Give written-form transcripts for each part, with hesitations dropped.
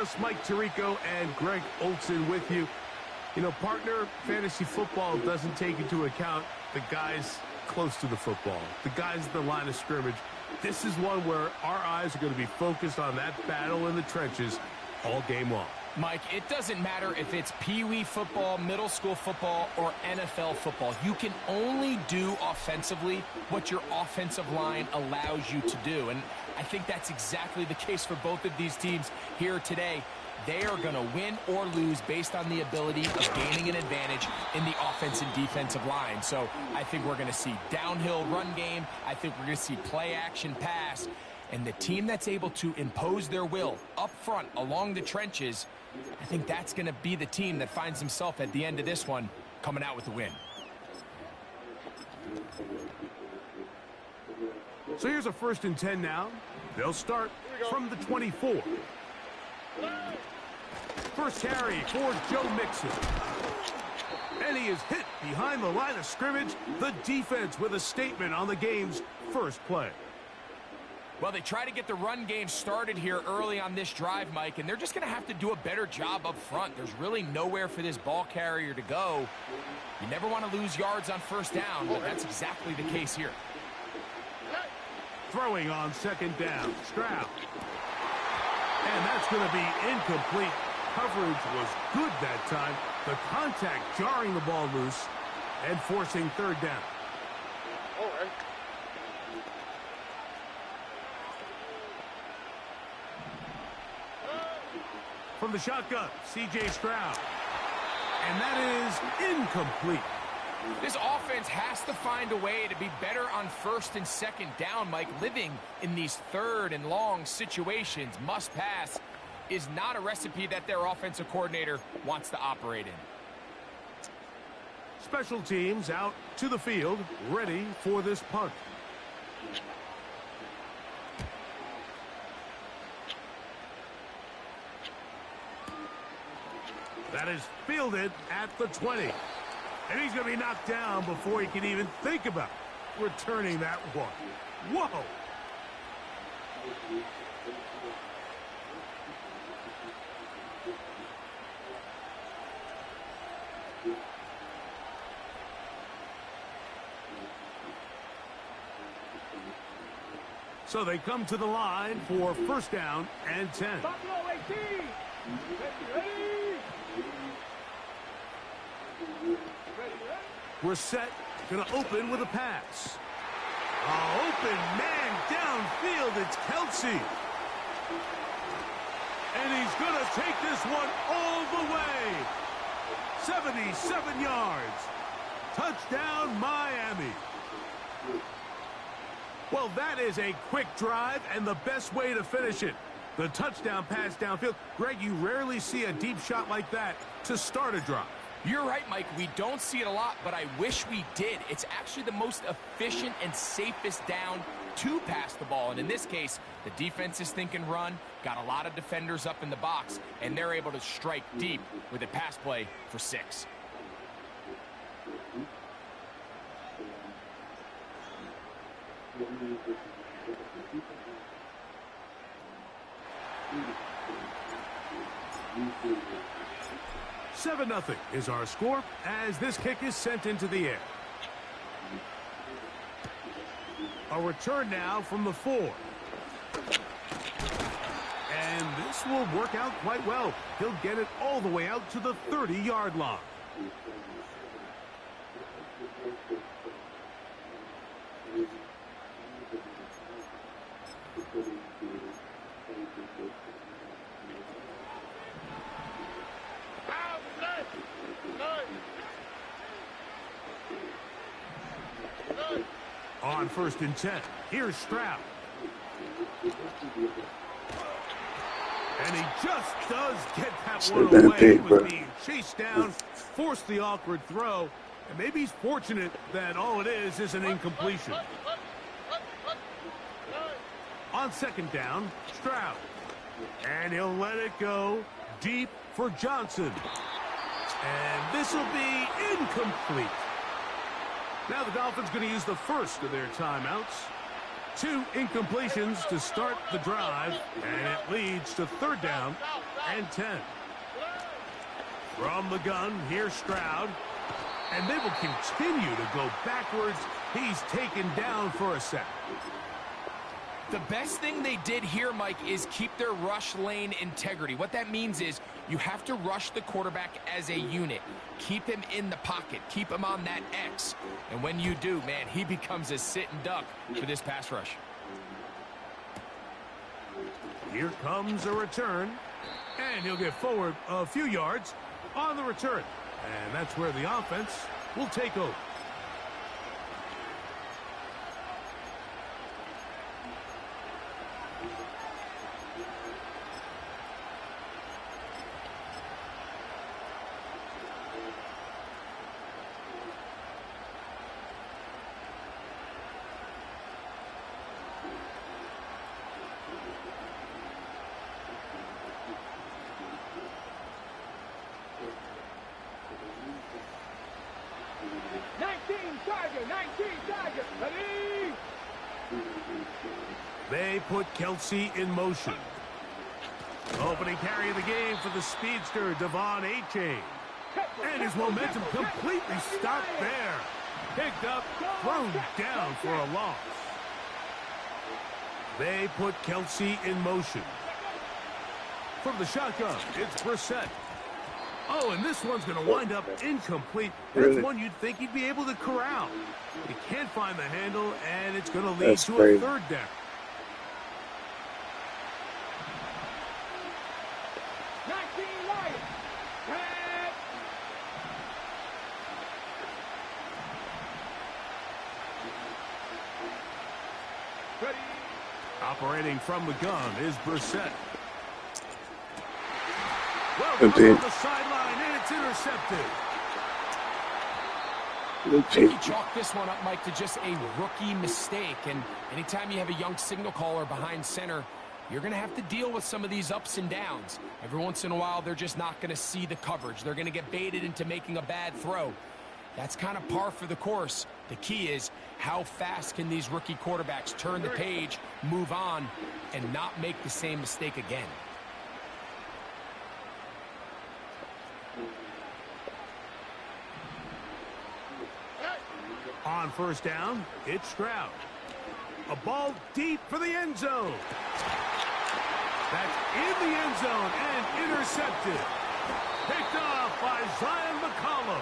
Sportshouse, Mike Tirico and Greg Olson with you. You know, partner, fantasy football doesn't take into account the guys close to the football, the guys at the line of scrimmage. This is one where our eyes are going to be focused on that battle in the trenches all game long. Mike, it doesn't matter if it's Pee-wee football, middle school football, or NFL football. You can only do offensively what your offensive line allows you to do. And I think that's exactly the case for both of these teams here today. They are going to win or lose based on the ability of gaining an advantage in the offense and defensive line. So I think we're going to see downhill run game. I think we're going to see play action pass. And the team that's able to impose their will up front along the trenches, I think that's going to be the team that finds himself at the end of this one coming out with the win. So here's a 1st and 10 now. They'll start from the 24. First carry for Joe Mixon. And he is hit behind the line of scrimmage. The defense with a statement on the game's first play. Well, they try to get the run game started here early on this drive, Mike, and they're just going to have to do a better job up front. There's really nowhere for this ball carrier to go. You never want to lose yards on 1st down, but that's exactly the case here. Throwing on 2nd down, Stroud. And that's going to be incomplete. Coverage was good that time. The contact jarring the ball loose and forcing 3rd down. All right. From the shotgun, C.J. Stroud. And that is incomplete. This offense has to find a way to be better on 1st and 2nd down, Mike. Living in these 3rd and long situations, must pass, is not a recipe that their offensive coordinator wants to operate in. Special teams out to the field, ready for this punt. That is fielded at the 20. And he's going to be knocked down before he can even think about returning that one. Whoa! So they come to the line for 1st down and 10. We're set, going to open with a pass. Open man downfield, it's Kelsey. And he's going to take this one all the way. 77 yards. Touchdown, Miami. Well, that is a quick drive and the best way to finish it. The touchdown pass downfield. Greg, you rarely see a deep shot like that to start a drive. You're right, Mike. We don't see it a lot, but I wish we did. It's actually the most efficient and safest down to pass the ball. And in this case, the defense is thinking run, got a lot of defenders up in the box, and they're able to strike deep with a pass play for 6. Seven 0 is our score as this kick is sent into the air. A return now from the 4. And this will work out quite well. He'll get it all the way out to the 30-yard line. On 1st and 10, here's Stroud. And he just does get that one away. He was being chased down, forced the awkward throw, and maybe he's fortunate that all it is an incompletion. On 2nd down, Stroud. And he'll let it go deep for Johnson. And this will be incomplete. Now the Dolphins going to use the first of their timeouts. 2 incompletions to start the drive, and it leads to 3rd down and 10. From the gun, here's Stroud. And they will continue to go backwards. He's taken down for a sack. The best thing they did here, Mike, is keep their rush lane integrity. What that means is you have to rush the quarterback as a unit. Keep him in the pocket. Keep him on that X. And when you do, man, he becomes a sitting duck for this pass rush. Here comes a return. And he'll get forward a few yards on the return. And that's where the offense will take over. They put Kelsey in motion. Opening carry of the game for the speedster, Devon A-Chain. And his momentum completely stopped there. Picked up, thrown down for a loss. They put Kelsey in motion. From the shotgun, it's Brissett. Oh, and this one's going to wind up incomplete. That's one you'd think he'd be able to corral. He can't find the handle, and it's going to lead to a 3rd down. Operating from the gun is Brissett. Well, on the sideline, and it's intercepted. You chalk this one up, Mike, to just a rookie mistake. And anytime you have a young signal caller behind center, you're going to have to deal with some of these ups and downs. Every once in a while, they're just not going to see the coverage. They're going to get baited into making a bad throw. That's kind of par for the course. The key is how fast can these rookie quarterbacks turn the page, move on, and not make the same mistake again. On 1st down, it's Stroud. A ball deep for the end zone. That's in the end zone and intercepted. Picked off by Zion McCollum.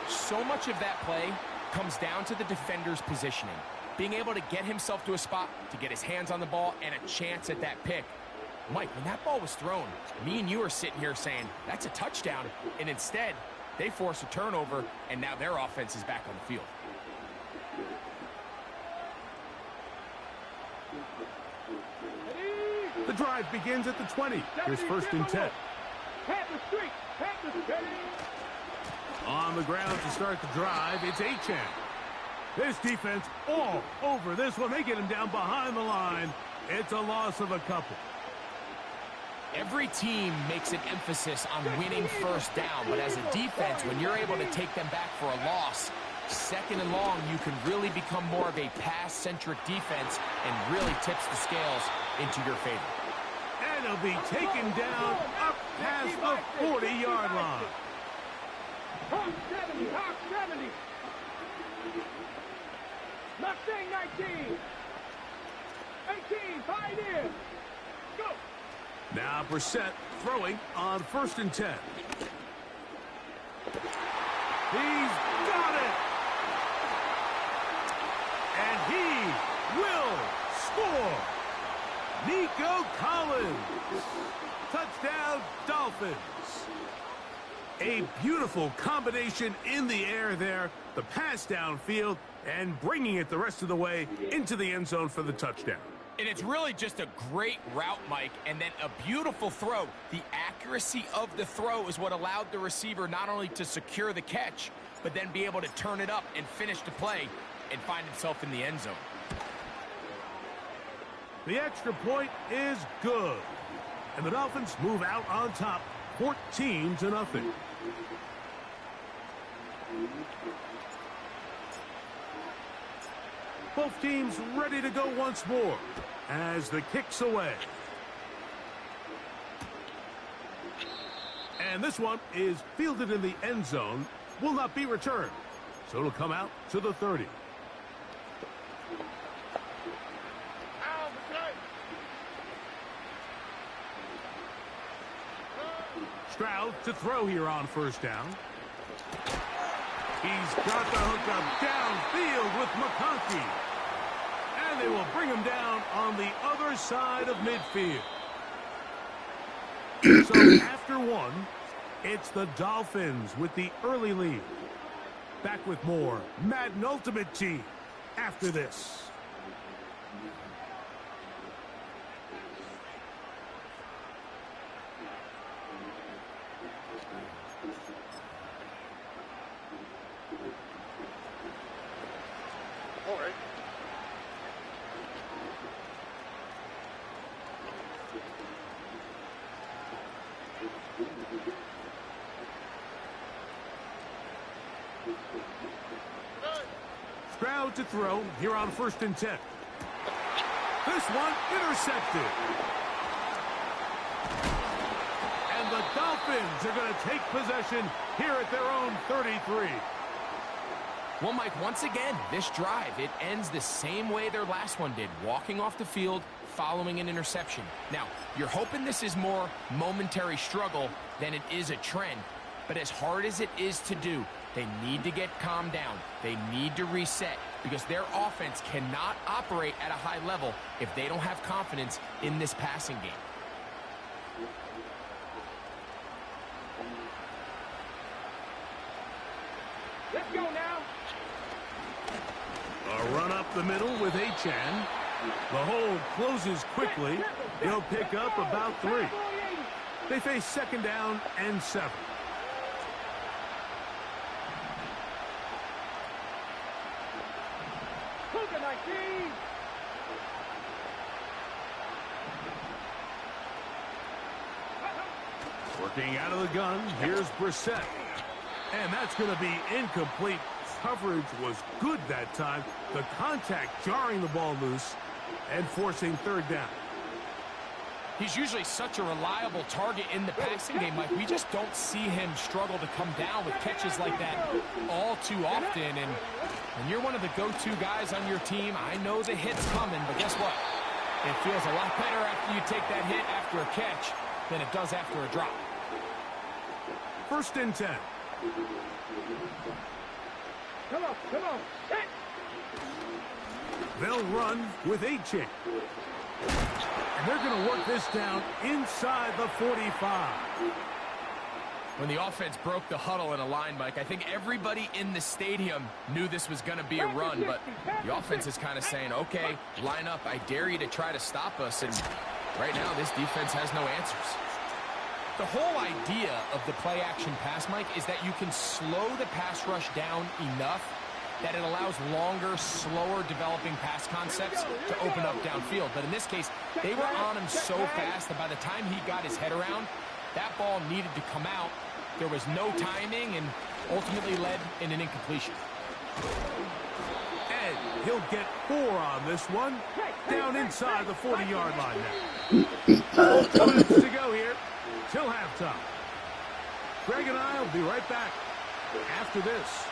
So much of that play comes down to the defender's positioning. Being able to get himself to a spot, to get his hands on the ball, and a chance at that pick. Mike, when that ball was thrown, me and you are sitting here saying, that's a touchdown. And instead, they force a turnover, and now their offense is back on the field. The drive begins at the 20. Here's 1st and 10. On the ground to start the drive, it's A-Chain. This defense all over this one. They get him down behind the line. It's a loss of a couple. Every team makes an emphasis on winning 1st down, but as a defense, when you're able to take them back for a loss, 2nd and long, you can really become more of a pass-centric defense and really tips the scales into your favor. And he'll be taken down up past the 40-yard line. Hawk 70, Hawk 70. Mustang 19. 18, fight in. Go. Now Brissett throwing on 1st and 10. He's got it. And he will score. Nico Collins. Touchdown, Dolphins. A beautiful combination in the air there. The pass downfield and bringing it the rest of the way into the end zone for the touchdown. And it's really just a great route, Mike, and then a beautiful throw. The accuracy of the throw is what allowed the receiver not only to secure the catch, but then be able to turn it up and finish the play and find himself in the end zone. The extra point is good. And the Dolphins move out on top, 14-0. Both teams ready to go once more as the kick's away. And this one is fielded in the end zone, will not be returned. So it'll come out to the 30. Stroud to throw here on first down. He's got the hook up downfield with McConkey. And they will bring him down on the other side of midfield. So after one, it's the Dolphins with the early lead. Back with more Madden Ultimate Team after this. All right. Stroud to throw here on 1st and 10. This one intercepted. And the Dolphins are going to take possession here at their own 33. Well, Mike, once again, this drive, it ends the same way their last one did, walking off the field, following an interception. Now, you're hoping this is more momentary struggle than it is a trend, but as hard as it is to do, they need to get calmed down. They need to reset because their offense cannot operate at a high level if they don't have confidence in this passing game. Let's go now. A run up the middle with Achan. The hold closes quickly. They'll pick up about 3. They face 2nd down and 7. Cougar 19. Working out of the gun, here's Brissett. And that's going to be incomplete. Coverage was good that time. The contact jarring the ball loose and forcing 3rd down. He's usually such a reliable target in the passing game, Mike. We just don't see him struggle to come down with catches like that all too often. And when you're one of the go-to guys on your team, I know the hit's coming, but guess what? It feels a lot better after you take that hit after a catch than it does after a drop. 1st and 10. Come on, come on. Hit. They'll run with Achan. And they're going to work this down inside the 45. When the offense broke the huddle in a line, Mike, I think everybody in the stadium knew this was going to be a run, but the offense is kind of saying, okay, line up, I dare you to try to stop us, and right now this defense has no answers. The whole idea of the play-action pass, Mike, is that you can slow the pass rush down enough that it allows longer, slower developing pass concepts to open up downfield. But in this case, they were on him so fast that by the time he got his head around, that ball needed to come out. There was no timing and ultimately led in an incompletion. And he'll get 4 on this one. Down inside the 40-yard line now. 2 minutes to go here till halftime. Greg and I will be right back after this.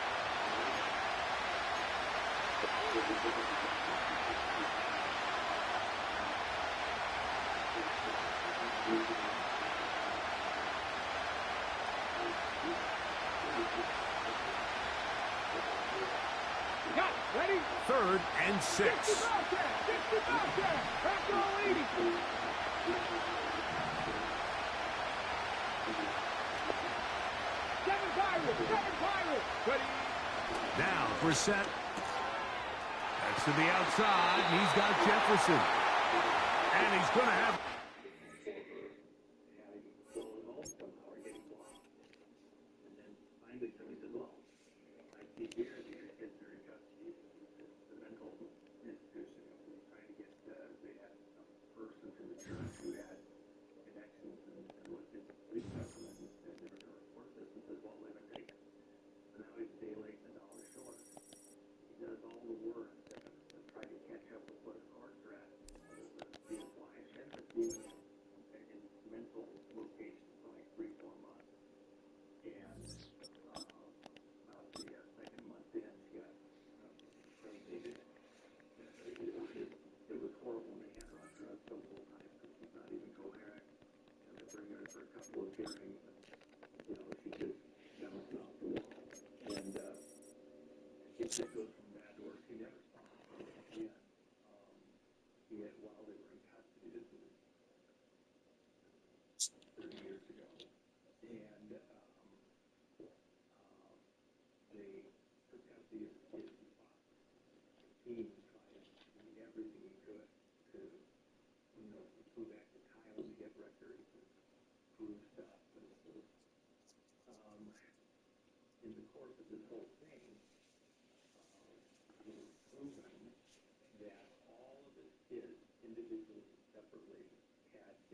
Got it. Ready? 3rd and 6. 60 Back to 80. Seven Pirates. Ready? Now Brissett. That's to the outside. And he's got Jefferson. And he's going to have...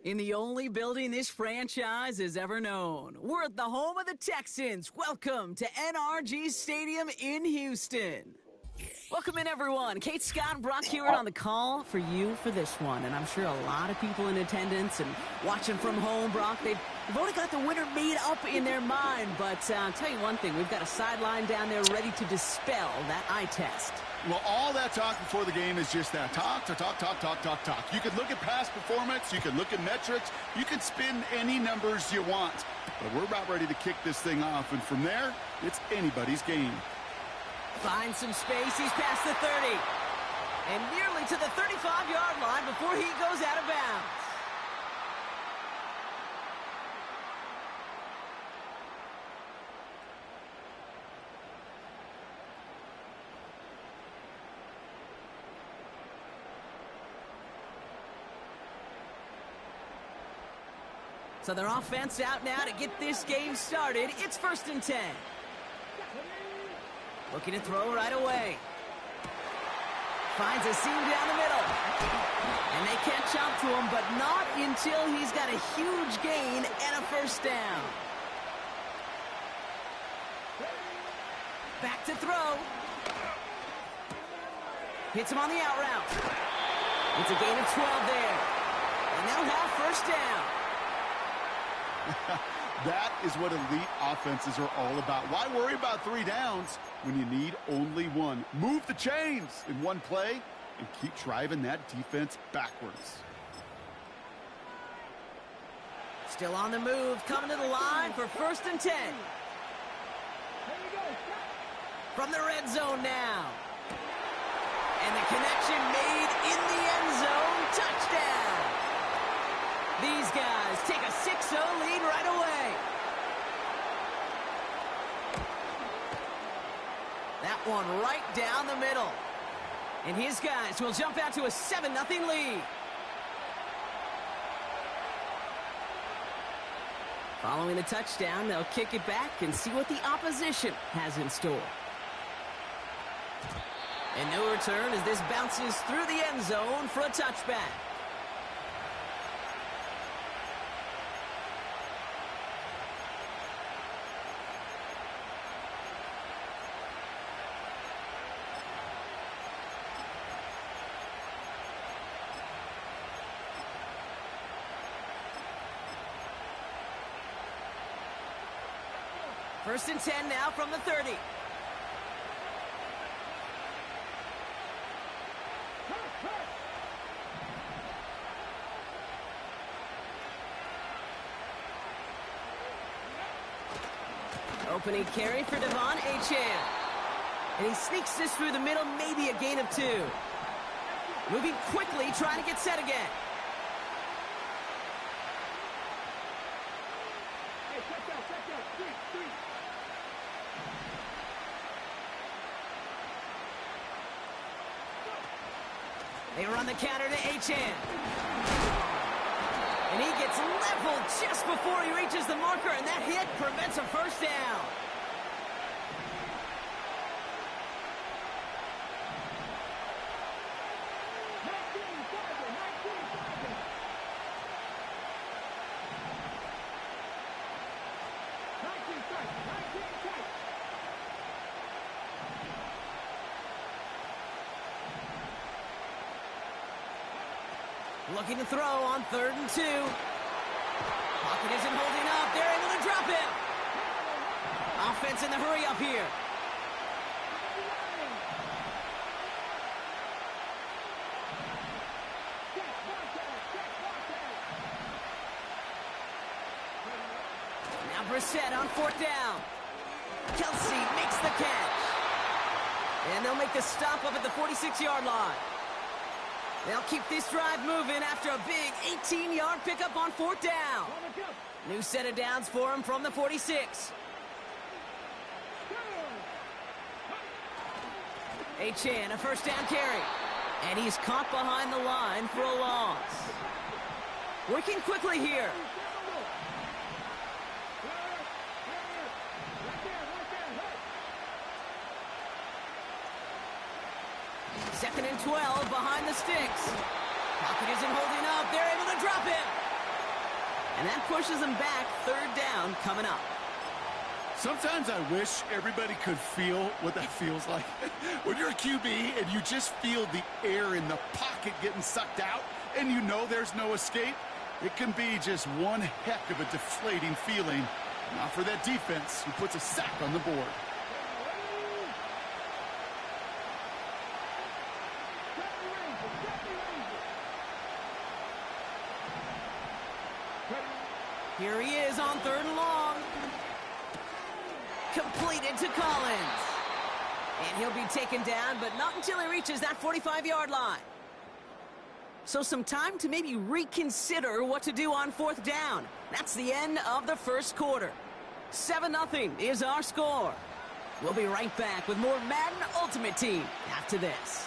In the only building this franchise has ever known. We're at the home of the Texans. Welcome to NRG Stadium in Houston. Welcome in, everyone. Kate Scott and Brock Hewitt on the call for you for this one. And I'm sure a lot of people in attendance and watching from home, Brock, they've already got the winner made up in their mind. But I'll tell you one thing. We've got a sideline down there ready to dispel that eye test. Well, all that talk before the game is just that. Talk. You can look at past performance. You can look at metrics. You can spin any numbers you want. But we're about ready to kick this thing off. And from there, it's anybody's game. Finds some space. He's past the 30. And nearly to the 35-yard line before he goes out of bounds. So their offense out now to get this game started. It's 1st and 10. Looking to throw right away. Finds a seam down the middle. And they can't jump to him, but not until he's got a huge gain and a first down. Back to throw. Hits him on the out route. It's a gain of 12 there. And they'll have first down. That is what elite offenses are all about. Why worry about 3 downs when you need only 1? Move the chains in one play and keep driving that defense backwards. Still on the move, coming to the line for 1st and 10. From the red zone now. And the connection made in the end zone. Touchdown. These guys take a 6-0 lead right away. That one right down the middle. And his guys will jump out to a 7-0 lead. Following the touchdown, they'll kick it back and see what the opposition has in store. And no return as this bounces through the end zone for a touchback. First and 10 now from the 30. Opening carry for Devon Achane. And he sneaks this through the middle, maybe a gain of 2. Moving quickly, trying to get set again. They run the counter to Achane. And he gets leveled just before he reaches the marker, and that hit prevents a first down. Looking to throw on 3rd and 2. Pocket isn't holding up. They're able to drop it. Offense in the hurry up here. Brissett on 4th down. Kelsey makes the catch. And they'll make the stop up at the 46-yard line. They'll keep this drive moving after a big 18-yard pickup on 4th down. New set of downs for him from the 46. Achane, a 1st down carry. And he's caught behind the line for a loss. Working quickly here. Second and 12 behind the sticks. Pocket isn't holding up. They're able to drop him. And that pushes them back. 3rd down coming up. Sometimes I wish everybody could feel what that feels like. When you're a QB and you just feel the air in the pocket getting sucked out and you know there's no escape, it can be just one heck of a deflating feeling. Not for that defense who puts a sack on the board. Here he is on 3rd and long. Completed to Collins. And he'll be taken down, but not until he reaches that 45-yard line. So some time to maybe reconsider what to do on 4th down. That's the end of the 1st quarter. 7-0 is our score. We'll be right back with more Madden Ultimate Team after this.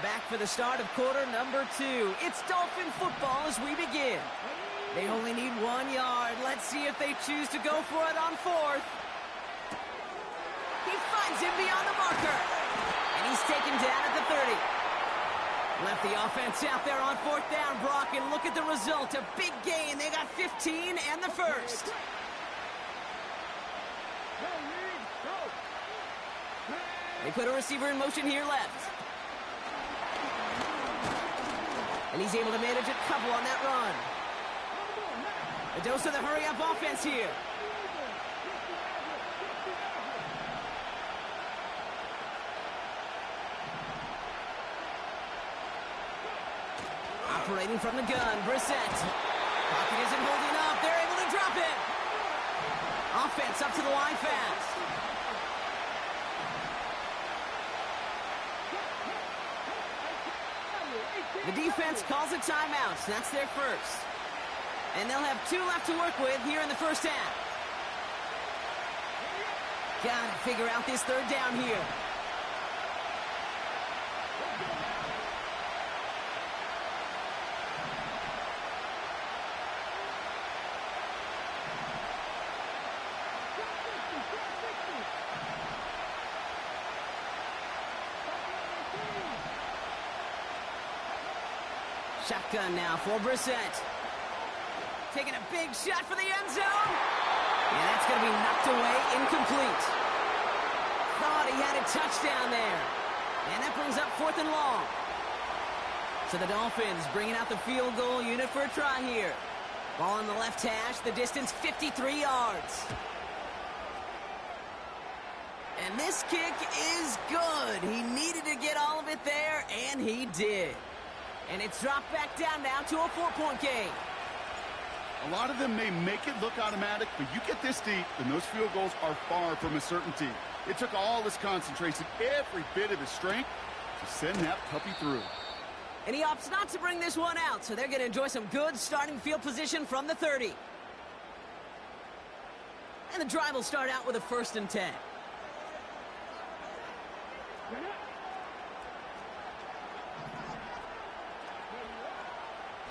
Back for the start of quarter number 2. It's Dolphin football as we begin. They only need 1 yard. Let's see if they choose to go for it on 4th. He finds him beyond the marker. And he's taken down at the 30. Left the offense out there on 4th down, Brock, and look at the result. A big gain. They got 15 and the 1st. They put a receiver in motion here left. And he's able to manage a couple on that run. A dose of the hurry-up offense here. Operating from the gun, Brissett. Pocket isn't holding up. They're able to drop it. Offense up to the line fast. The defense calls a timeout. So that's their 1st. And they'll have 2 left to work with here in the 1st half. Gotta figure out this 3rd down here. Shotgun now for Brissett. Taking a big shot for the end zone. And that's going to be knocked away, incomplete. Thought he had a touchdown there. And that brings up 4th and long. So the Dolphins bringing out the field goal unit for a try here. Ball on the left hash, the distance 53 yards. And this kick is good. He needed to get all of it there, and he did. And it's dropped back down now to a 4-point game. A lot of them may make it look automatic, but you get this deep, and those field goals are far from a certainty. It took all his concentration, every bit of his strength, to send that puppy through. And he opts not to bring this one out, so they're going to enjoy some good starting field position from the 30. And the drive will start out with a 1st and 10.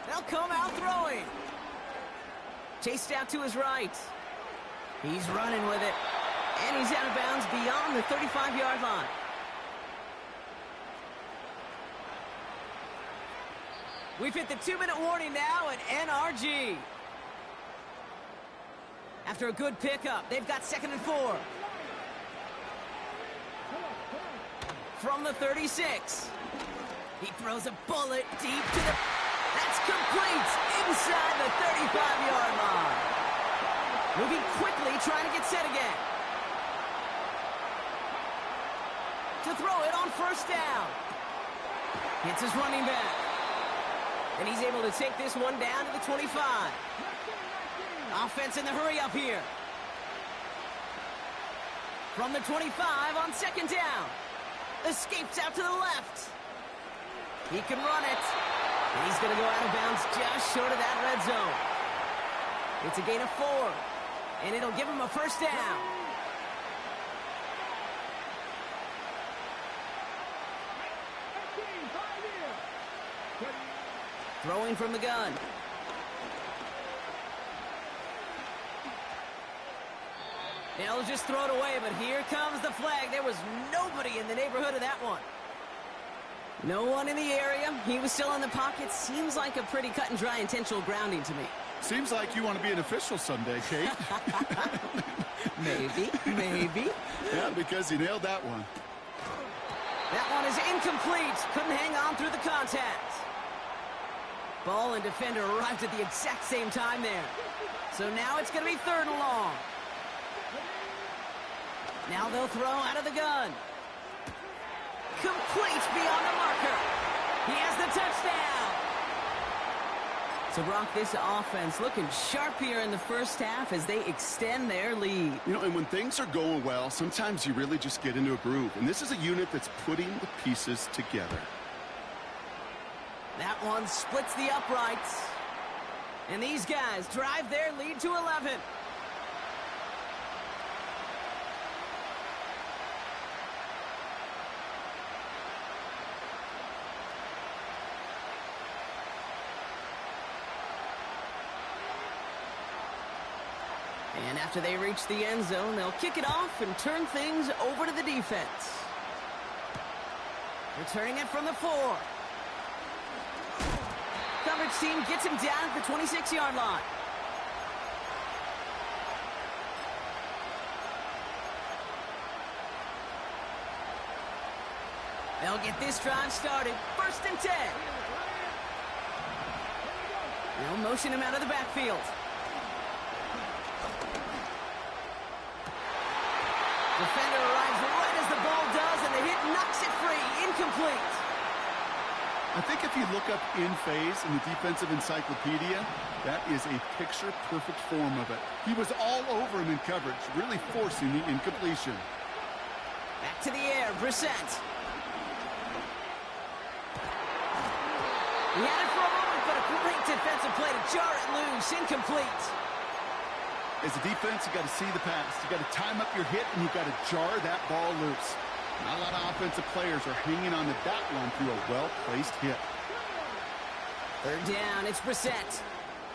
They'll come out throwing. Chased out to his right. He's running with it. And he's out of bounds beyond the 35-yard line. We've hit the 2-minute warning now at NRG. After a good pickup, they've got 2nd and 4. From the 36. He throws a bullet deep to the... That's complete inside the 35-yard line. Moving quickly, trying to get set again. To throw it on 1st down. Hits his running back. And he's able to take this one down to the 25. Offense in the hurry up here. From the 25 on second down. Escapes out to the left. He can run it. And he's going to go out of bounds just short of that red zone. It's a gain of 4. And it'll give him a first down. Throwing from the gun. They'll just throw it away, but here comes the flag. There was nobody in the neighborhood of that one. No one in the area. He was still in the pocket. Seems like a pretty cut and dry intentional grounding to me. Seems like you want to be an official someday, Kate. Maybe. Yeah, because he nailed that one. That one is incomplete. Couldn't hang on through the contact. Ball and defender arrived at the exact same time there. So now it's going to be 3rd and long. Now they'll throw out of the gun. Complete beyond the marker. He has the touchdown. So, Brock, this offense looking sharp here in the first half as they extend their lead. You know, and when things are going well, sometimes you really just get into a groove. And this is a unit that's putting the pieces together. That one splits the uprights. And these guys drive their lead to 11. And after they reach the end zone, they'll kick it off and turn things over to the defense. Returning it from the 4. Coverage team gets him down at the 26-yard line. They'll get this drive started. 1st and 10. They'll motion him out of the backfield. Defender arrives right as the ball does, and the hit knocks it free. Incomplete. I think if you look up in phase in the defensive encyclopedia, that is a picture-perfect form of it. He was all over him in coverage, really forcing the incompletion. Back to the air, Brissett. He had it for a moment, but a great defensive play to jar it loose. Incomplete. As a defense, you got to see the pass. You got to time up your hit, and you got to jar that ball loose. Not a lot of offensive players are hanging on to that one through a well-placed hit. 3rd down, it's Brissett.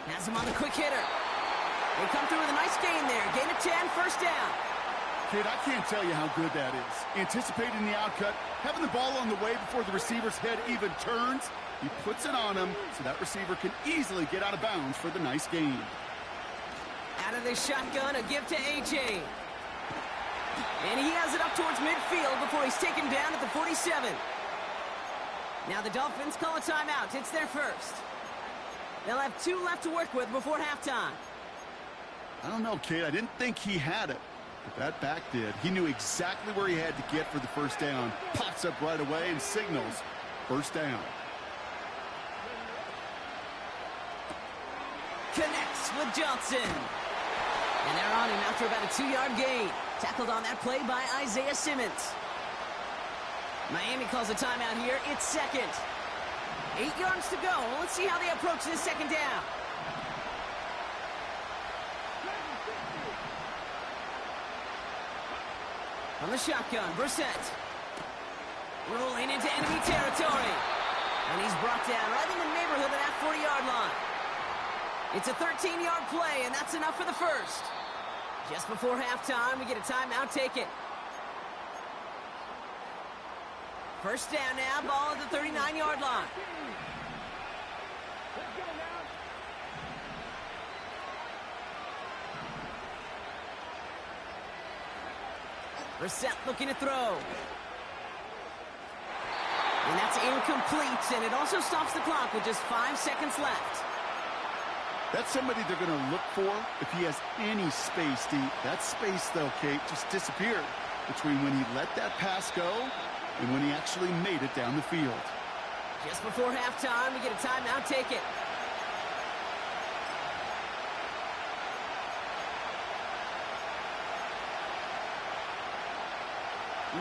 Has him on the quick hitter. They come through with a nice gain there. Gain of 10, 1st down. Kid, I can't tell you how good that is. Anticipating the outcut, having the ball on the way before the receiver's head even turns. He puts it on him so that receiver can easily get out of bounds for the nice gain. Out of the shotgun, a give to A.J. And he has it up towards midfield before he's taken down at the 47. Now the Dolphins call a timeout. It's their first. They'll have 2 left to work with before halftime. I don't know, Kate. I didn't think he had it, but that back did. He knew exactly where he had to get for the 1st down. Pops up right away and signals 1st down. Connects with Johnson. And they're on him after about a 2-yard gain. Tackled on that play by Isaiah Simmons. Miami calls a timeout here. It's 2nd. 8 yards to go. Let's see how they approach this 2nd down. On the shotgun, Brissett. Rolling into enemy territory. And he's brought down right in the neighborhood of that 40-yard line. It's a 13-yard play, and that's enough for the first. Just before halftime, we get a timeout taken. 1st down now, ball at the 39-yard line. Brissett looking to throw. And that's incomplete, and it also stops the clock with just 5 seconds left. That's somebody they're going to look for if he has any space deep. That space, though, Kate, just disappeared between when he let that pass go and when he actually made it down the field. Just before halftime, we get a timeout. Take it.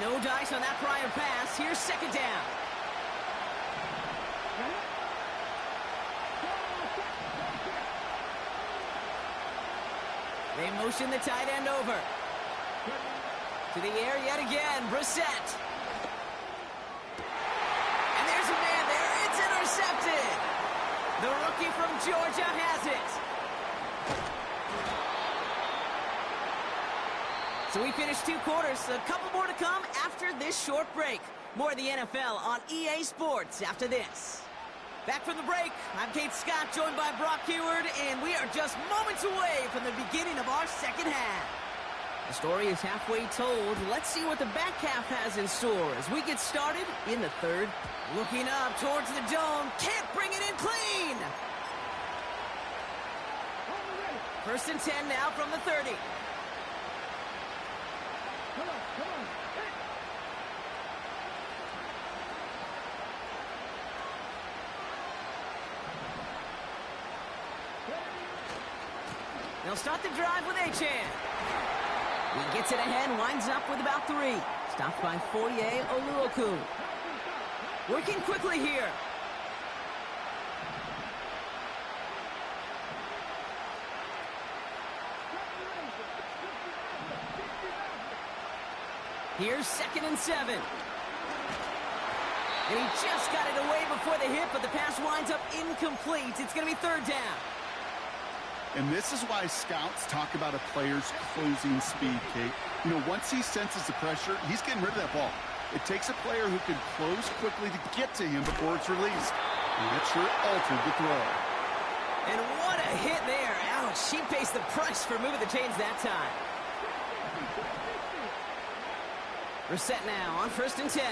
No dice on that prior pass. Here's second down. They motion the tight end over. To the air yet again. Brissett. And there's a man there. It's intercepted. The rookie from Georgia has it. So we finished 2 quarters. A couple more to come after this short break. More of the NFL on EA Sports after this. Back from the break, I'm Kate Scott, joined by Brock Heward, and we are just moments away from the beginning of our second half. The story is halfway told. Let's see what the back half has in store as we get started in the third. Looking up towards the dome, can't bring it in clean. First and 10 now from the 30. Come on, come on. Hit. They'll start the drive with Achan. He gets it ahead, winds up with about 3. Stopped by Foye Oluokun. Working quickly here. Here's second and 7. And he just got it away before the hit, but the pass winds up incomplete. It's going to be third down. And this is why scouts talk about a player's closing speed, Kate. You know, once he senses the pressure, he's getting rid of that ball. It takes a player who can close quickly to get to him before it's released. And that sure altered the throw. And what a hit there. Ouch, she pays the price for moving the chains that time. Brissett now on first and 10. Into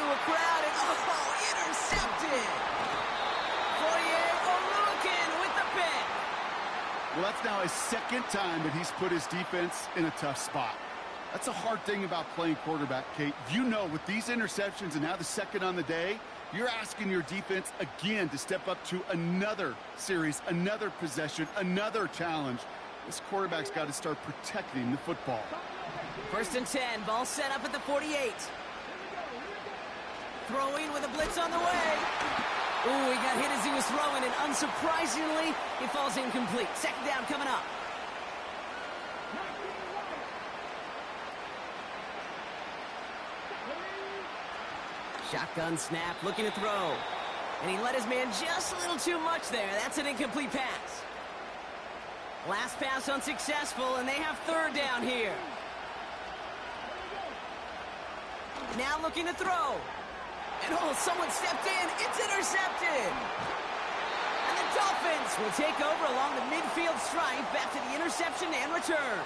a crowd and, intercepted. Foye Oluokun with the pick. Well, that's now his second time that he's put his defense in a tough spot. That's a hard thing about playing quarterback, Kate. You know, with these interceptions and now the second on the day, you're asking your defense again to step up to another series, another possession, another challenge. This quarterback's got to start protecting the football. First and 10, ball set up at the 48. Throwing with a blitz on the way. Ooh, he got hit as he was throwing, and unsurprisingly, he falls incomplete. Second down coming up. Shotgun snap, looking to throw. And he let his man just a little too much there. That's an incomplete pass. Last pass unsuccessful, and they have third down here. Now looking to throw. And someone stepped in. It's intercepted. And the Dolphins will take over along the midfield stripe after the interception and return.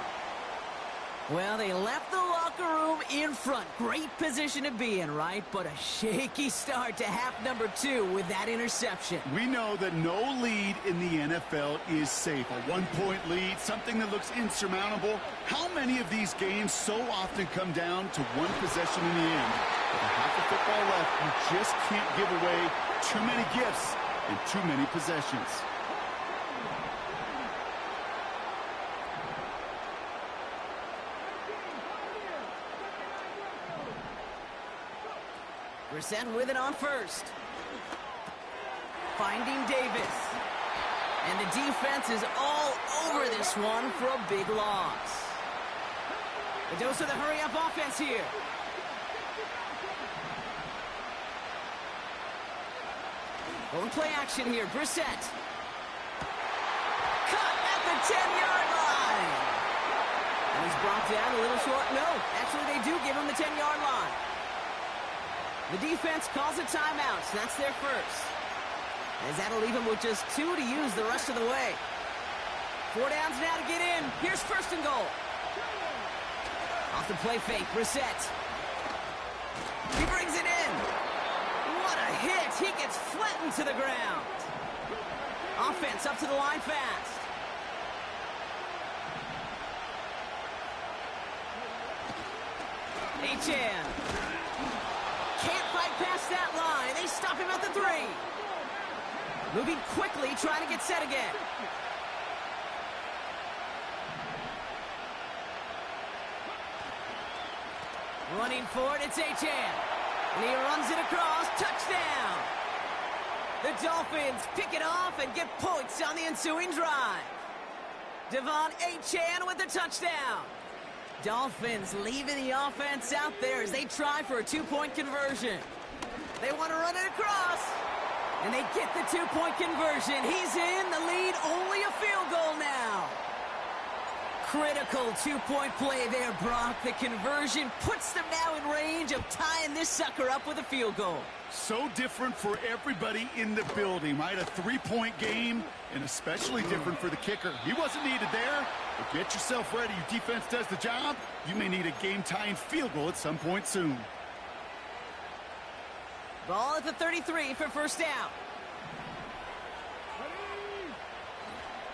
Well, they left the locker room in front. Great position to be in, right? But a shaky start to half number 2 with that interception. We know that no lead in the NFL is safe. A one-point lead, something that looks insurmountable. How many of these games so often come down to one possession in the end? With a half of football left, you just can't give away too many gifts and too many possessions. Brissett with it on first. Finding Davis. And the defense is all over this one for a big loss. The dose of the hurry-up offense here. Going play action here. Brissett. Cut at the 10-yard line. And he's brought down a little short. No, actually they do give him the 10-yard line. The defense calls a timeout, so that's their first. As that'll leave him with just 2 to use the rest of the way. 4 downs now to get in. Here's first and goal. Off the play fake, Brissett. He brings it in. What a hit. He gets flattened to the ground. Offense up to the line fast. Achan. Can't fight past that line. They stop him at the 3. Moving quickly, trying to get set again. Running for it, it's Achane. And he runs it across. Touchdown! The Dolphins pick it off and get points on the ensuing drive. Devon Achane with the touchdown. Dolphins leaving the offense out there as they try for a 2-point conversion. They want to run it across. And they get the 2-point conversion. He's in the lead, only a field goal now. Critical 2-point play there, Brock. The conversion puts them now in range of tying this sucker up with a field goal. So different for everybody in the building, right? A 3-point game, and especially different for the kicker. He wasn't needed there, but get yourself ready. Your defense does the job. You may need a game-tying field goal at some point soon. Ball at the 33 for first down.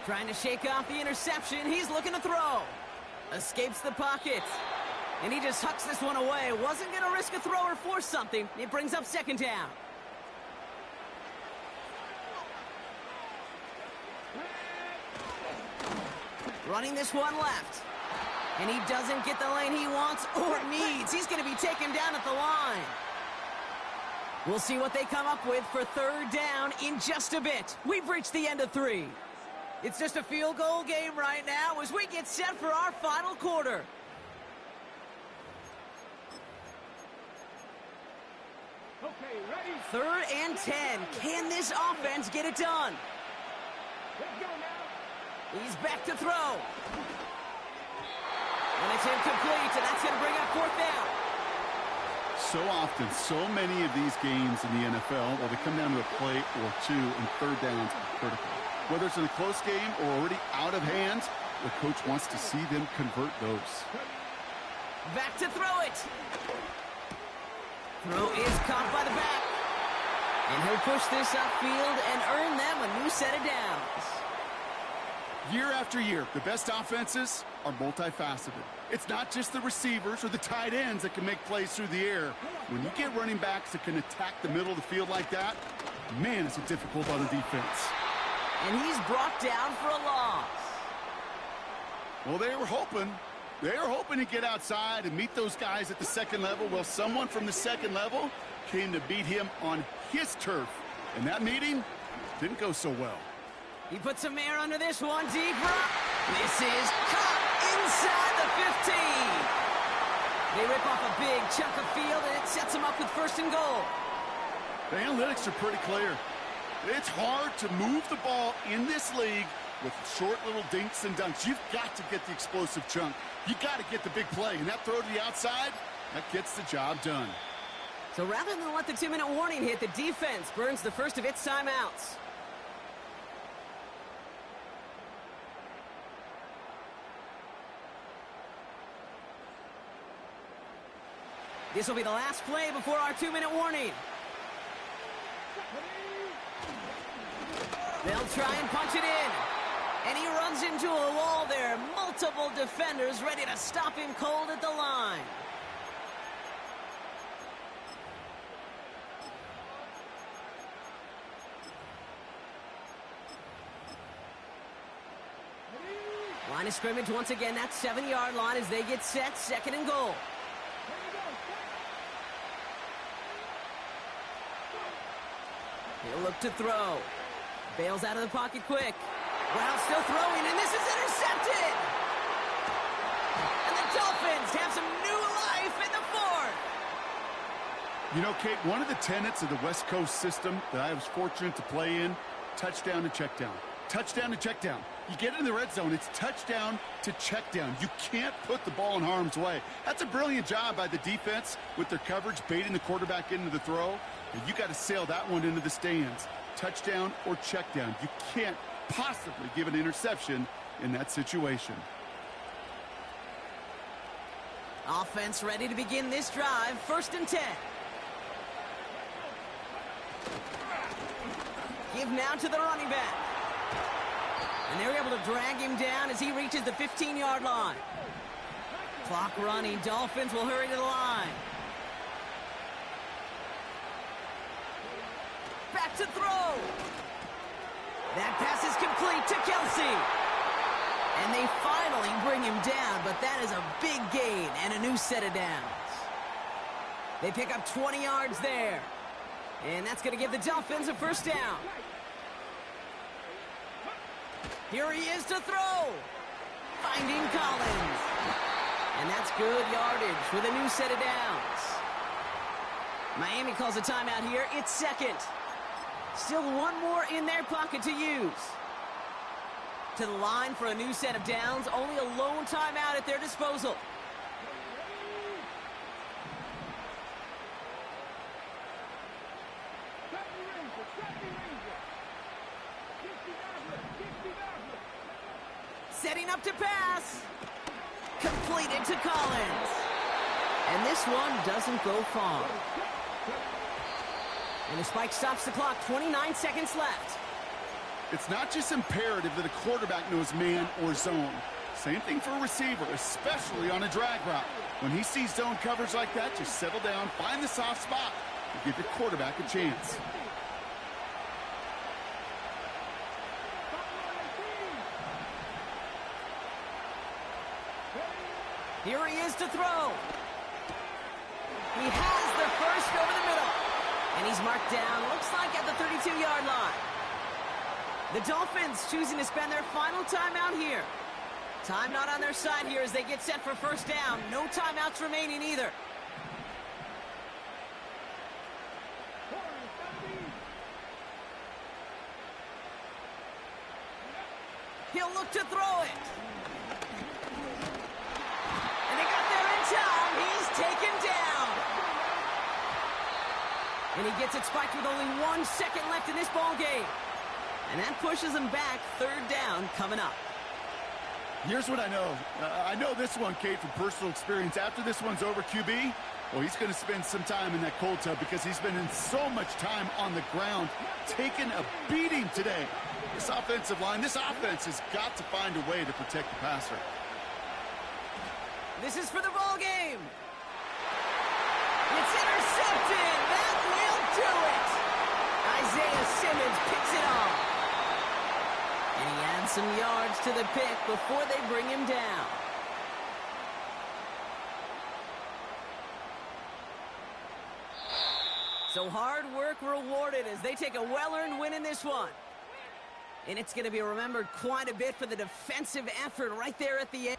Trying to shake off the interception. He's looking to throw. Escapes the pocket. And he just hucks this one away. Wasn't going to risk a throw or force something. It brings up second down. Running this one left. And he doesn't get the lane he wants or needs. He's going to be taken down at the line. We'll see what they come up with for third down in just a bit. We've reached the end of 3. It's just a field goal game right now as we get set for our final quarter. Okay, ready? Third and 10. Can this offense get it done? Let's go now. He's back to throw. And it's incomplete, and that's going to bring up fourth down. So often, so many of these games in the NFL, well, they come down to a play or two, and third downs are critical. Whether it's in a close game or already out of hand, the coach wants to see them convert those. Back to throw it. Throw is caught by the back. And he'll push this upfield and earn them a new set of downs. Year after year, the best offenses are multifaceted. It's not just the receivers or the tight ends that can make plays through the air. When you get running backs that can attack the middle of the field like that, man, is it difficult on the defense. And he's brought down for a loss. Well, they were hoping to get outside and meet those guys at the second level. Well, someone from the second level came to beat him on his turf. And that meeting didn't go so well. He puts some air under this one, deep rock. This is caught inside the 15. They rip off a big chunk of field, and it sets them up with first and goal. The analytics are pretty clear. It's hard to move the ball in this league with short little dinks and dunks. You've got to get the explosive chunk. You got to get the big play. And that throw to the outside, that gets the job done. So rather than let the 2-minute warning hit, the defense burns the first of its timeouts. This will be the last play before our 2-minute warning. They'll try and punch it in. And he runs into a wall there. Multiple defenders ready to stop him cold at the line. Line of scrimmage once again, that 7-yard line as they get set, second and goal. He'll look to throw. Bails out of the pocket quick. Brown still throwing, and this is intercepted! And the Dolphins have some new life in the fourth. You know, Kate, one of the tenets of the West Coast system that I was fortunate to play in, touchdown to check down. Touchdown to check down. You get in the red zone, it's touchdown to check down. You can't put the ball in harm's way. That's a brilliant job by the defense with their coverage, baiting the quarterback into the throw. And you got to sail that one into the stands. Touchdown or check down. You can't possibly give an interception in that situation. Offense ready to begin this drive. First and 10. Give now to the running back. And they're able to drag him down as he reaches the 15-yard line. Clock running. Dolphins will hurry to the line. to throw. That pass is complete to Kelsey. And they finally bring him down, but that is a big gain and a new set of downs. They pick up 20 yards there. And that's going to give the Dolphins a first down. Here he is to throw. Finding Collins. And that's good yardage with a new set of downs. Miami calls a timeout here. It's second. Still one more in their pocket to use. To the line for a new set of downs. Only a lone timeout at their disposal. Setting up to pass. Completed to Collins. And this one doesn't go far. And the spike stops the clock. 29 seconds left. It's not just imperative that a quarterback knows man or zone. Same thing for a receiver, especially on a drag route. When he sees zone coverage like that, just settle down, find the soft spot, and give your quarterback a chance. Here he is to throw. He has the first over the middle. And he's marked down, looks like at the 32-yard line. The Dolphins choosing to spend their final timeout here. Time not on their side here as they get set for first down. No timeouts remaining either. He'll look to throw it. And they got there in time. He's taken down. And he gets it spiked with only 1 second left in this ball game. And that pushes him back. Third down coming up. Here's what I know. I know this one, Kate, from personal experience. After this one's over, QB, well, he's going to spend some time in that cold tub because he's been in so much time on the ground, taking a beating today. This offensive line, this offense has got to find a way to protect the passer. This is for the ball game. It's intercepted. That will do it. Isaiah Simmons picks it off. And he adds some yards to the pick before they bring him down. So hard work rewarded as they take a well-earned win in this one. And it's going to be remembered quite a bit for the defensive effort right there at the end.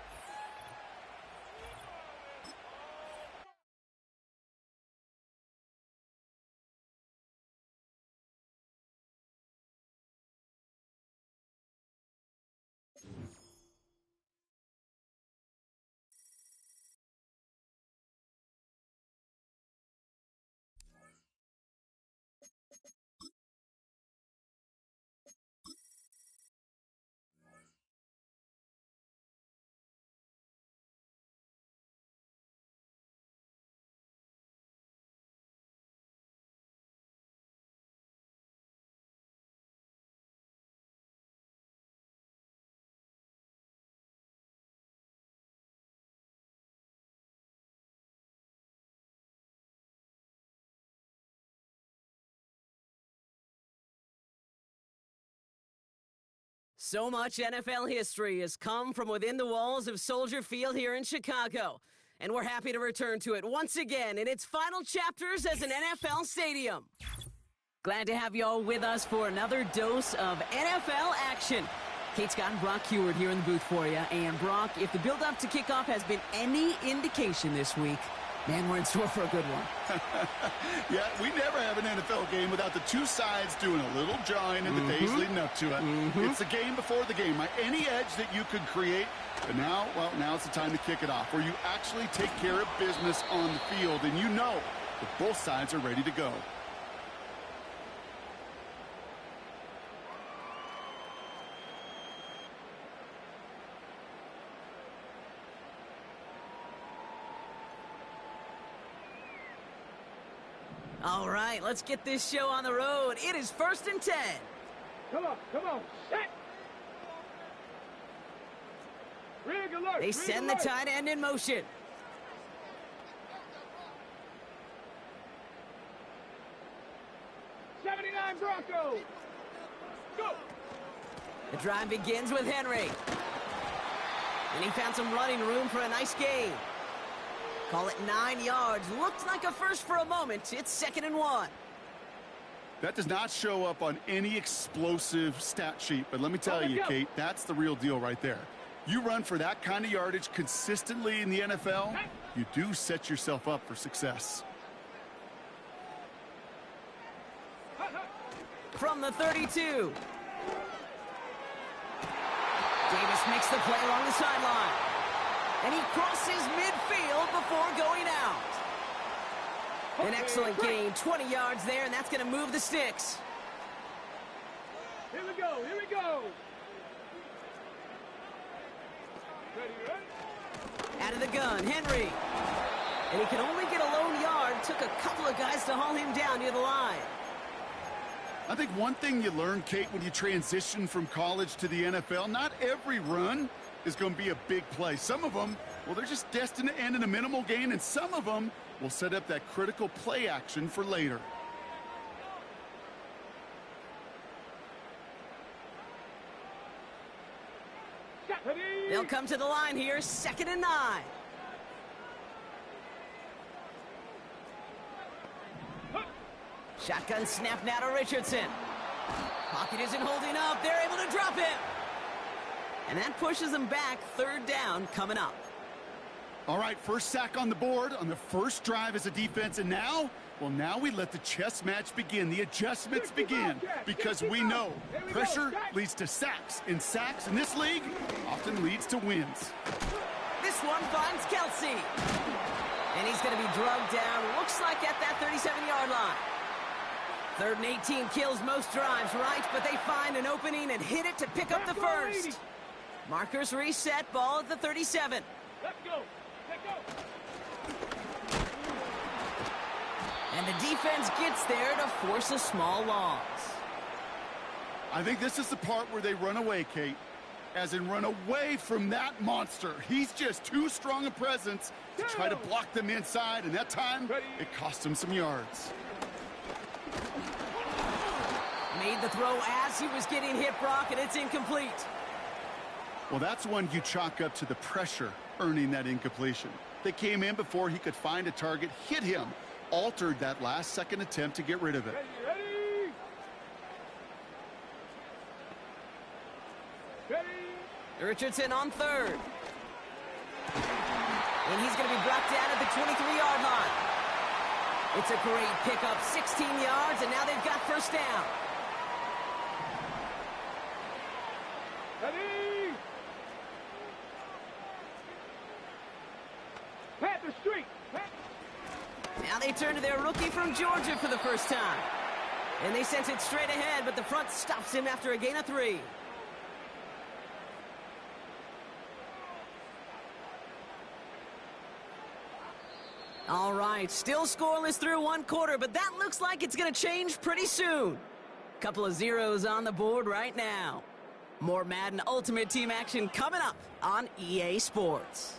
So much NFL history has come from within the walls of Soldier Field here in Chicago. And we're happy to return to it once again in its final chapters as an NFL stadium. Glad to have you all with us for another dose of NFL action. Kate Scott and Brock Heward here in the booth for you. And Brock, if the build-up to kickoff has been any indication this week, man, we're in store for a good one. Yeah, we never have an NFL game without the two sides doing a little jawing in the days leading up to it. It's the game before the game, right? Any edge that you could create. But now, well, now's the time to kick it off, where you actually take care of business on the field, and you know that both sides are ready to go. All right, let's get this show on the road. It is 1st and 10. Come on, set. Rig alert. They send the tight end in motion. Bronco. Go. The drive begins with Henry. And he found some running room for a nice gain. Call it 9 yards. Looked like a first for a moment. It's 2nd and 1. That does not show up on any explosive stat sheet, but let me tell you, Kate, that's the real deal right there. You run for that kind of yardage consistently in the NFL, you do set yourself up for success. From the 32. Davis makes the play along the sideline. And he crosses midfield before going out. An excellent gain, 20 yards there, and that's going to move the sticks. Here we go, here we go. Ready, ready? Out of the gun, Henry. And he can only get a lone yard. Took a couple of guys to haul him down near the line. I think one thing you learn, Kate, when you transition from college to the NFL, not every run is going to be a big play. Some of them, well, they're just destined to end in a minimal gain, and some of them will set up that critical play action for later. They'll come to the line here, 2nd and 9. Shotgun snap now to Richardson. Pocket isn't holding up. They're able to drop him. And that pushes them back. 3rd down coming up. All right, first sack on the board on the first drive as a defense. And now, well, now we let the chess match begin. The adjustments begin because we know pressure leads to sacks. And sacks in this league often leads to wins. This one finds Kelsey. And he's going to be drugged down. Looks like at that 37-yard line. 3rd and 18 kills most drives, right? But they find an opening and hit it to pick up the first. Markers reset, ball at the 37. Let's go. Let's go. And the defense gets there to force a small loss. I think this is the part where they run away, Kate. As in run away from that monster. He's just too strong a presence to try to block them inside, and that time, it cost him some yards. Made the throw as he was getting hit, Brock, and it's incomplete. Well, that's one you chalk up to the pressure earning that incompletion. They came in before he could find a target, hit him, altered that last-second attempt to get rid of it. Ready, ready. Ready. Richardson on 3rd. And he's going to be brought down at the 23-yard line. It's a great pickup, 16 yards, and now they've got first down. Ready. Panther Street. Now they turn to their rookie from Georgia for the first time. And they sent it straight ahead, but the front stops him after a gain of 3. All right, still scoreless through 1 quarter, but that looks like it's going to change pretty soon. Couple of zeros on the board right now. More Madden Ultimate Team action coming up on EA Sports.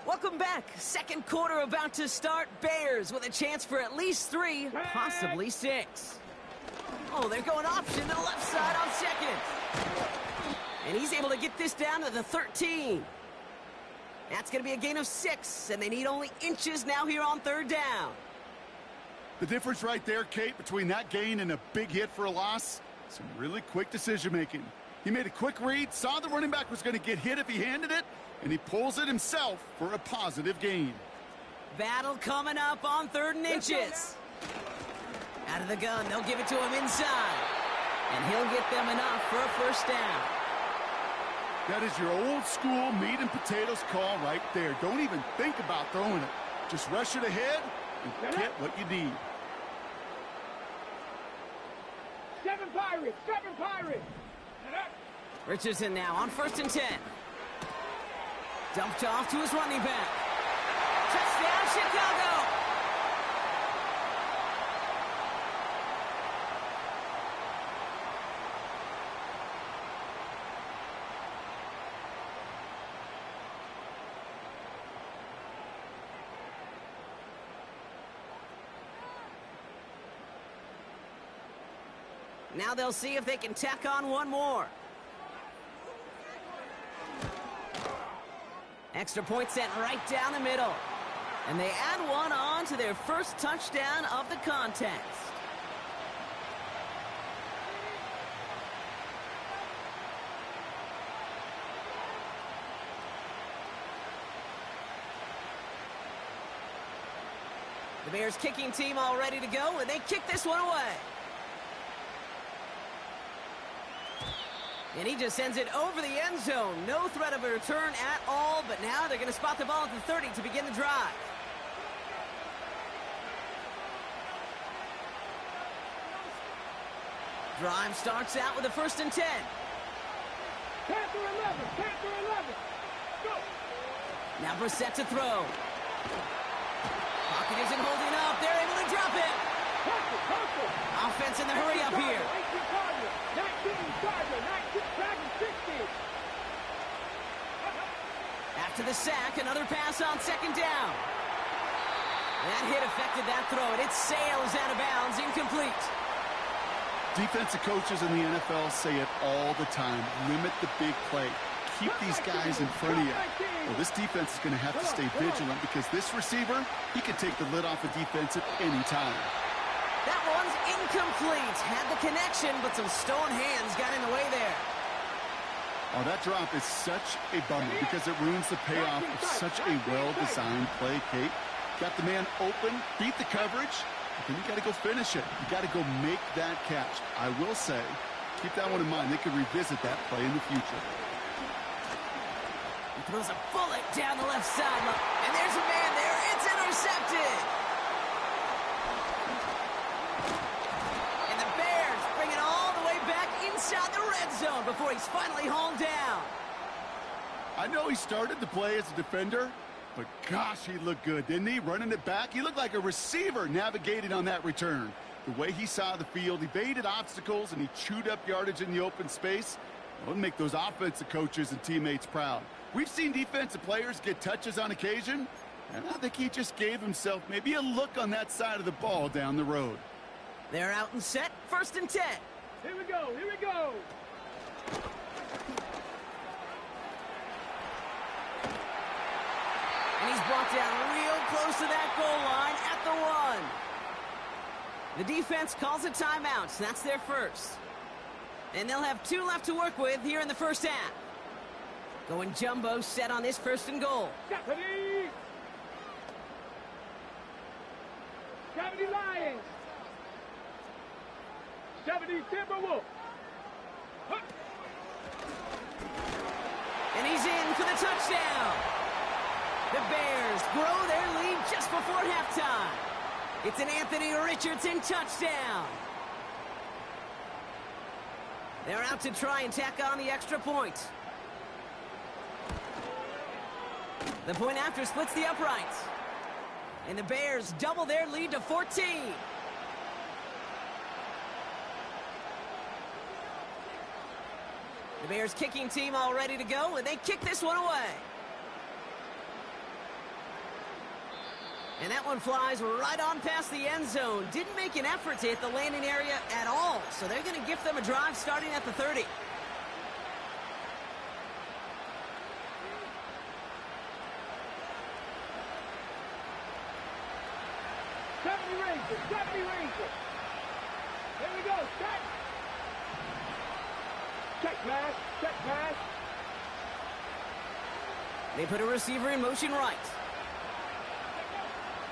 Welcome back. 2nd quarter about to start. Bears with a chance for at least 3, possibly 6. Oh, they're going option to the left side on 2nd. And he's able to get this down to the 13. That's going to be a gain of 6, and they need only inches now here on 3rd down. The difference right there, Kate, between that gain and a big hit for a loss, some really quick decision-making. He made a quick read, saw the running back was going to get hit if he handed it, and he pulls it himself for a positive gain. Battle coming up on 3rd and inches. Out of the gun, they'll give it to him inside. And he'll get them enough for a first down. That is your old school meat and potatoes call right there. Don't even think about throwing it. Just rush it ahead and get what you need. 7 Pirates, 7 Pirates. Richardson now on 1st and 10. Dumped off to his running back. Touchdown, Chicago! Now they'll see if they can tack on one more. Extra point sent right down the middle. And they add one on to their first touchdown of the contest. The Bears kicking team all ready to go, and they kick this one away. And he just sends it over the end zone. No threat of a return at all, but now they're going to spot the ball at the 30 to begin the drive. Drive starts out with a 1st and 10. Panther 11, Panther 11. Go. Now Brissett to throw. Pocket isn't holding up. They're able to drop it. Offense in the hurry up here. 18 Charger, 19 Charger, 19 Charger, 16. After the sack, another pass on 2nd down. That hit affected that throw, and it sails out of bounds, incomplete. Defensive coaches in the NFL say it all the time. Limit the big play. Keep these guys in front of you. Well, this defense is going to have to stay vigilant because this receiver, he can take the lid off a defense at any time. That one's incomplete. Had the connection, but some stone hands got in the way there. Oh, that drop is such a bummer because it ruins the payoff of such a well-designed play, Kate. Got the man open, beat the coverage, but then you got to go finish it. You got to go make that catch. I will say, keep that one in mind. They could revisit that play in the future. He throws a bullet down the left sideline, and there's a man there. It's intercepted. And the Bears bring it all the way back inside the red zone before he's finally hauled down. I know he started the play as a defender, but gosh, he looked good, didn't he? Running it back, he looked like a receiver navigating on that return. The way he saw the field, evaded obstacles, and he chewed up yardage in the open space. It would make those offensive coaches and teammates proud. We've seen defensive players get touches on occasion, and I think he just gave himself maybe a look on that side of the ball down the road. They're out and set, 1st and 10. Here we go, here we go. And he's brought down real close to that goal line at the 1. The defense calls a timeout, so that's their first. And they'll have 2 left to work with here in the first half. Going jumbo set on this 1st and goal. Deputy! Deputy Lions! Deputy Timberwolf! And he's in for the touchdown. The Bears grow their lead just before halftime. It's an Anthony Richardson touchdown. They're out to try and tack on the extra point. The point after splits the uprights. And the Bears double their lead to 14. The Bears kicking team all ready to go, and they kick this one away. And that one flies right on past the end zone. Didn't make an effort to hit the landing area at all, so they're going to gift them a drive starting at the 30. Deputy Ranger. Here we go, check. Check pass, check pass. They put a receiver in motion right.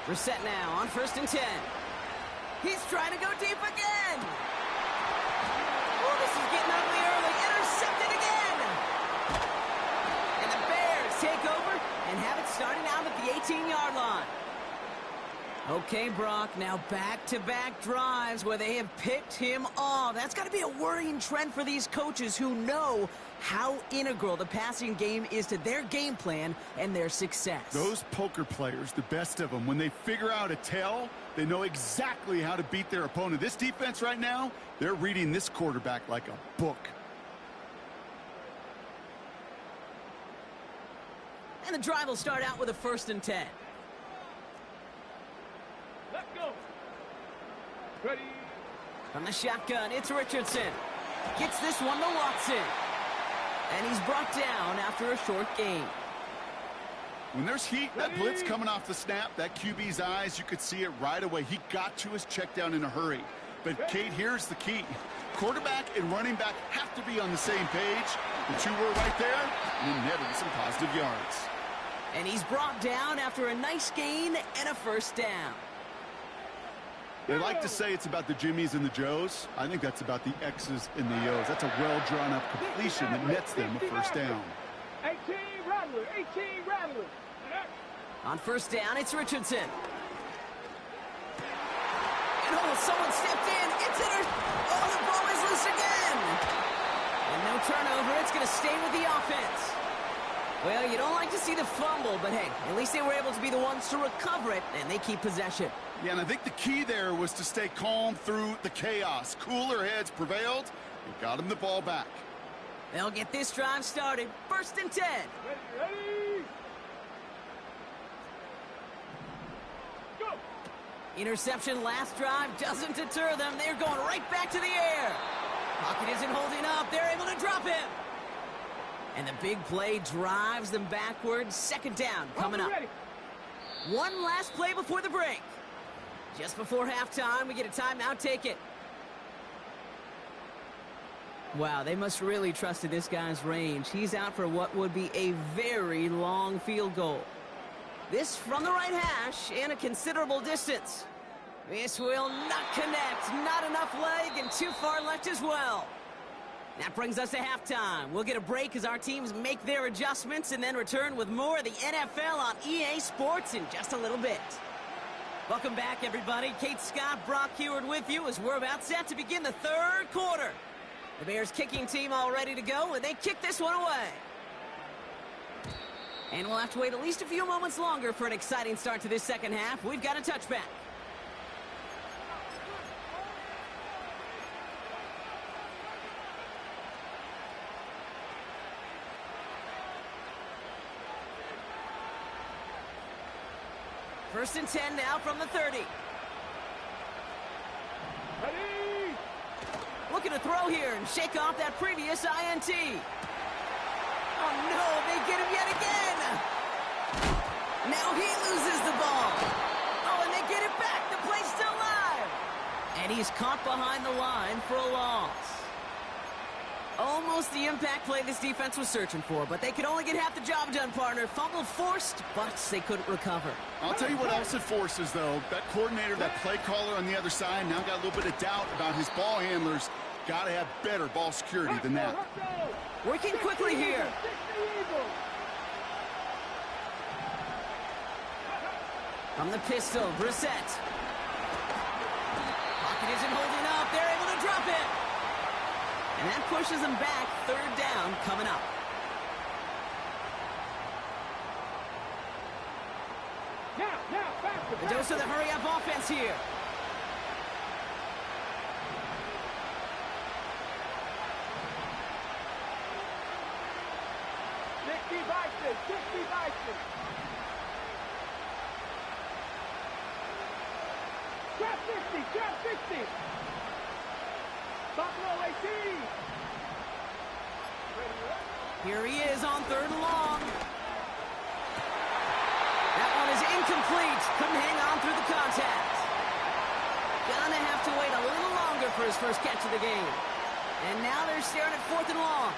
Brissett now on 1st and 10. He's trying to go deep again. Oh, this is getting ugly early. Intercepted again. And the Bears take over and have it starting out at the 18-yard line. Okay, Brock, now back-to-back drives where they have picked him off. That's got to be a worrying trend for these coaches who know how integral the passing game is to their game plan and their success. Those poker players, the best of them, when they figure out a tell, they know exactly how to beat their opponent. This defense right now, they're reading this quarterback like a book. And the drive will start out with a 1st and 10. Let's go. Ready, From the shotgun, it's Richardson. Gets this one to Watson. And he's brought down after a short gain. When there's heat, that blitz coming off the snap, that QB's eyes, you could see it right away. He got to his check down in a hurry. But, Kate, here's the key. Quarterback and running back have to be on the same page. The two were right there, and he netted some positive yards. And he's brought down after a nice gain and a first down. They like to say it's about the Jimmies and the Joes. I think that's about the X's and the O's. That's a well-drawn-up completion that nets them a first down. 18 Rattler, 18 Rattler. On first down, it's Richardson. And someone stepped in. It's the ball is loose again. And no turnover. It's going to stay with the offense. Well, you don't like to see the fumble, but hey, at least they were able to be the ones to recover it, and they keep possession. Yeah, and I think the key there was to stay calm through the chaos. Cooler heads prevailed and got him the ball back. They'll get this drive started. First and 10. Ready? Go! Interception last drive doesn't deter them. They're going right back to the air. Pocket isn't holding up. They're able to drop him. And the big play drives them backwards. Second down coming up. One last play before the break. Just before halftime, we get a timeout. Take it. Wow, they must really trust in this guy's range. He's out for what would be a very long field goal. This from the right hash and a considerable distance. This will not connect. Not enough leg and too far left as well. That brings us to halftime. We'll get a break as our teams make their adjustments and then return with more of the NFL on EA Sports in just a little bit. Welcome back, everybody. Kate Scott, Brock Heward with you as we're about set to begin the third quarter. The Bears kicking team all ready to go, and they kick this one away. And we'll have to wait at least a few moments longer for an exciting start to this second half. We've got a touchback. First and 10 now from the 30. Ready? Looking to throw here and shake off that previous INT. Oh, no, they get him yet again. Now he loses the ball. Oh, and they get it back. The play's still live. And he's caught behind the line for a loss. Almost the impact play this defense was searching for, but they could only get half the job done, partner. Fumble forced, but they couldn't recover. I'll tell you what else it forces, though. That coordinator, that play caller on the other side, now got a little bit of doubt about his ball handlers. Got to have better ball security than that. Working quickly here. From the pistol, Brissett. Pocket isn't holding up. They're able to drop it. And that pushes them back. Third down coming up. Now, faster. A dose of the hurry-up offense here. Trap 60. Buffalo 18. Here he is on third and long. That one is incomplete. Couldn't hang on through the contact. Gonna have to wait a little longer for his first catch of the game. And now they're staring at fourth and long.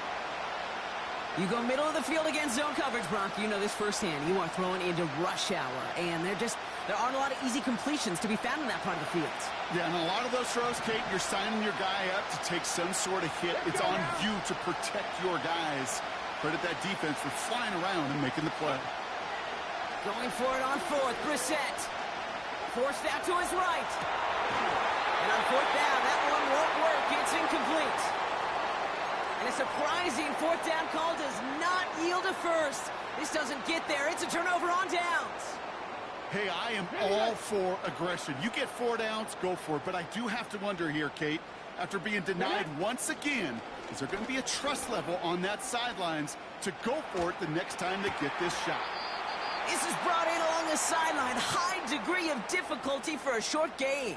You go middle of the field against zone coverage, Brock. You know this firsthand. You are throwing into rush hour. And there aren't a lot of easy completions to be found in that part of the field. Yeah, and a lot of those throws, Kate, you're signing your guy up to take some sort of hit. It's on you to protect your guys. Credit that defense for flying around and making the play. Going for it on fourth, Brissett. Forced out to his right. And on fourth down, that one won't work. It's incomplete. And a surprising fourth down call does not yield a first. This doesn't get there. It's a turnover on downs. Hey, I am all for aggression. You get 4 downs, go for it. But I do have to wonder here, Kate, after being denied once again, is there going to be a trust level on that sidelines to go for it the next time they get this shot? This is brought in along the sideline. High degree of difficulty for a short gain.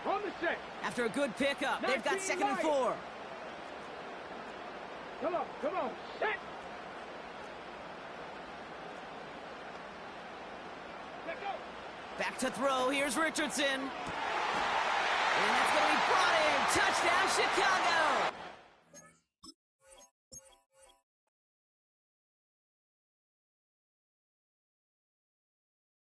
On the set. After a good pickup, they've got 2nd and 4. Come on, come on. Set. Let go. Back to throw. Here's Richardson. And that's going to be brought in. Touchdown, Chicago.